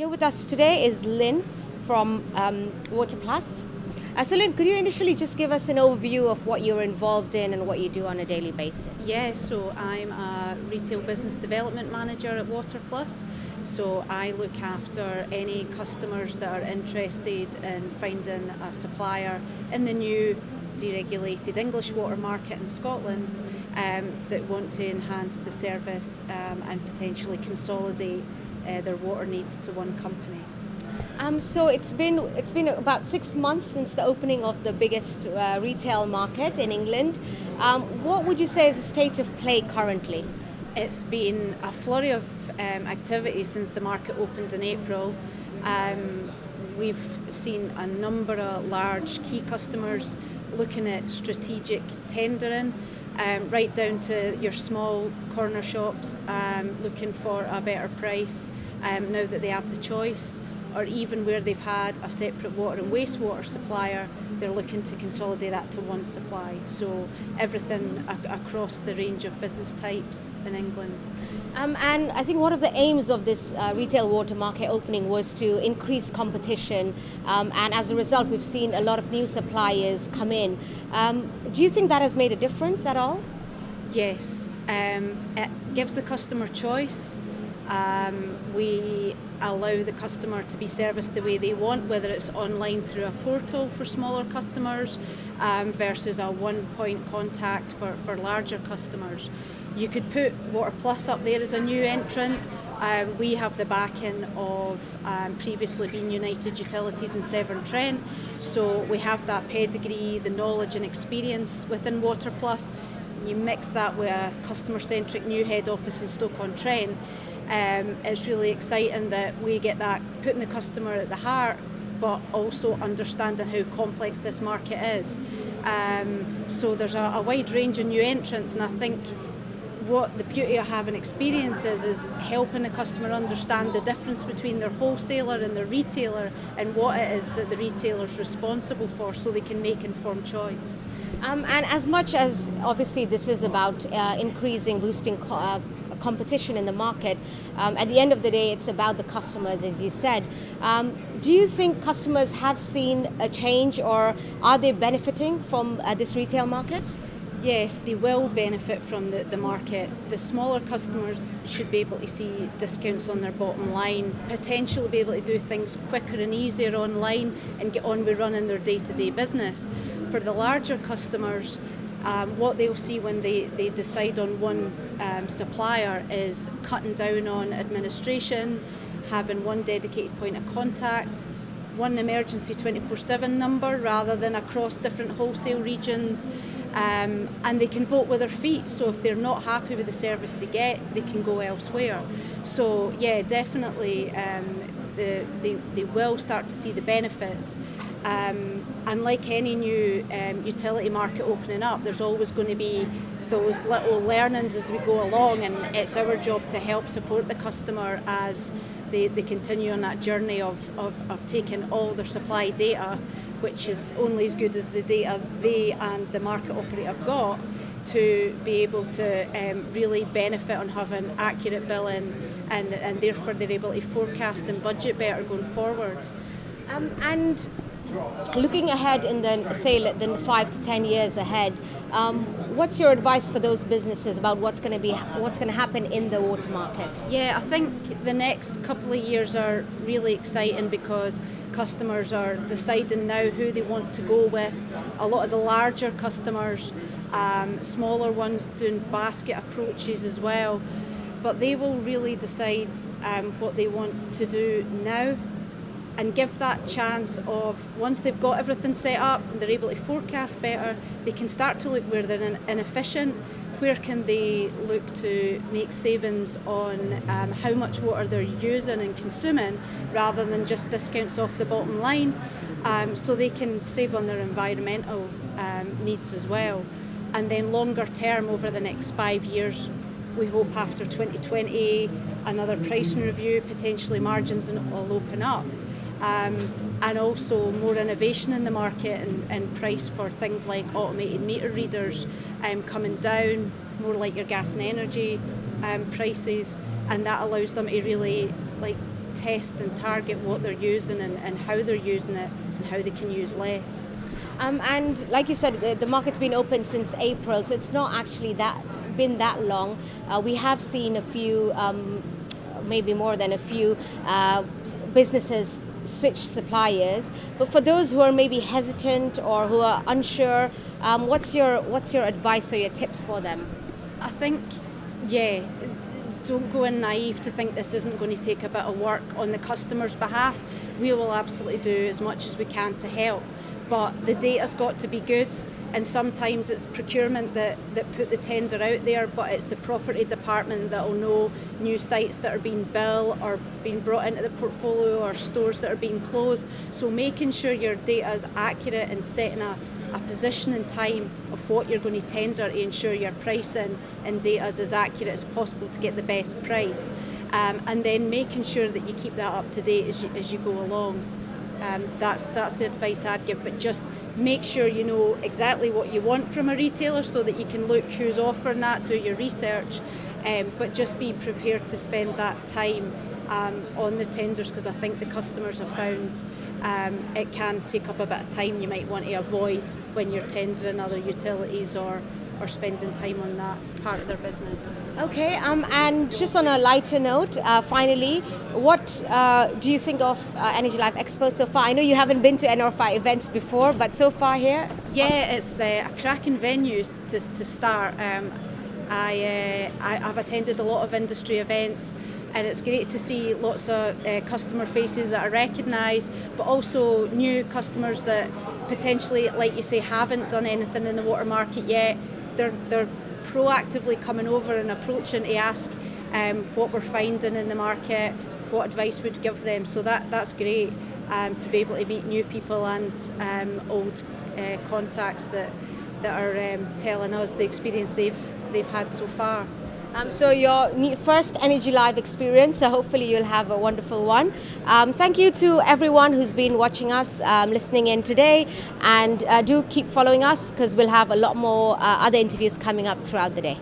Here with us today is Lynne from Water Plus. So Lynne, could you initially just give us an overview of what you're involved in and what you do on a daily basis? Yeah, so I'm a retail business development manager at Water Plus. So I look after any customers that are interested in finding a supplier in the new deregulated English water market in Scotland that want to enhance the service and potentially consolidate their water needs to one company. So it's been about 6 months since the opening of the biggest retail market in England. What would you say is the state of play currently? It's been a flurry of activity since the market opened in April. We've seen a number of large key customers looking at strategic tendering, right down to your small corner shops looking for a better price now that they have the choice, or even where they've had a separate water and wastewater supplier, they're looking to consolidate that to one supply. So everything across the range of business types in England. And I think one of the aims of this retail water market opening was to increase competition, and as a result we've seen a lot of new suppliers come in. Do you think that has made a difference at all? Yes, it gives the customer choice. We allow the customer to be serviced the way they want, whether it's online through a portal for smaller customers versus a one-point contact for larger customers. You could put Water Plus up there as a new entrant. We have the backing of previously being United Utilities in Severn-Trent, so we have that pedigree, the knowledge and experience within Water Plus. You mix that with a customer-centric new head office in Stoke-on-Trent. It's really exciting that we get that, putting the customer at the heart, but also understanding how complex this market is. So there's a wide range of new entrants, and I think what the beauty of having experience is helping the customer understand the difference between their wholesaler and their retailer and what it is that the retailer is responsible for, so they can make informed choice. And as much as obviously this is about boosting competition in the market, at the end of the day it's about the customers, as you said. Do you think customers have seen a change, or are they benefiting from this retail market? Yes, they will benefit from the market. The smaller customers should be able to see discounts on their bottom line, potentially be able to do things quicker and easier online and get on with running their day-to-day business. For the larger customers, what they'll see when they decide on one supplier is cutting down on administration, having one dedicated point of contact, one emergency 24/7 number rather than across different wholesale regions, and they can vote with their feet. So if they're not happy with the service they get, they can go elsewhere. So yeah, definitely they will start to see the benefits. And like any new utility market opening up, there's always going to be those little learnings as we go along, and it's our job to help support the customer as they continue on that journey of taking all their supply data, which is only as good as the data they and the market operator have got, to be able to really benefit on having accurate billing, and therefore they're able to forecast and budget better going forward. And looking ahead in the 5 to 10 years ahead, what's your advice for those businesses about what's going to happen in the water market? Yeah, I think the next couple of years are really exciting because customers are deciding now who they want to go with. A lot of the larger customers, smaller ones doing basket approaches as well, but they will really decide what they want to do now, and give that chance of, once they've got everything set up and they're able to forecast better, they can start to look where they're inefficient, where can they look to make savings on how much water they're using and consuming, rather than just discounts off the bottom line, so they can save on their environmental needs as well. And then longer term, over the next 5 years, we hope after 2020, another pricing review, potentially margins will open up. And also more innovation in the market, and price for things like automated meter readers coming down, more like your gas and energy prices, and that allows them to really test and target what they're using and how they're using it and how they can use less. And like you said, the market's been open since April, so it's not actually been that long. We have seen a few, maybe more than a few, businesses switch suppliers. But for those who are maybe hesitant or who are unsure, what's your advice or your tips for them? I think, yeah, don't go in naive to think this isn't going to take a bit of work on the customer's behalf. We will absolutely do as much as we can to help, but the data's got to be good, and sometimes it's procurement that put the tender out there, but it's the property department that will know new sites that are being built or being brought into the portfolio or stores that are being closed. So making sure your data is accurate and setting a position and time of what you're going to tender to ensure your pricing and data is as accurate as possible to get the best price, and then making sure that you keep that up to date as you go along. That's the advice I'd give, but just make sure you know exactly what you want from a retailer so that you can look who's offering that, do your research, but just be prepared to spend that time on the tenders, because I think the customers have found it can take up a bit of time you might want to avoid when you're tendering other utilities or spending time on that part of their business. Okay, and just on a lighter note, finally, what do you think of Energy Life Expo so far? I know you haven't been to NR5 events before, but so far here? Yeah, it's a cracking venue to start. I've attended a lot of industry events, and it's great to see lots of customer faces that are recognised, but also new customers that potentially, like you say, haven't done anything in the water market yet. They're proactively coming over and approaching to ask what we're finding in the market, what advice we'd give them. So that's great to be able to meet new people and old contacts that are telling us the experience they've had so far. So your first Energy Live experience, so hopefully you'll have a wonderful one. Thank you to everyone who's been watching us, listening in today, and do keep following us because we'll have a lot more other interviews coming up throughout the day.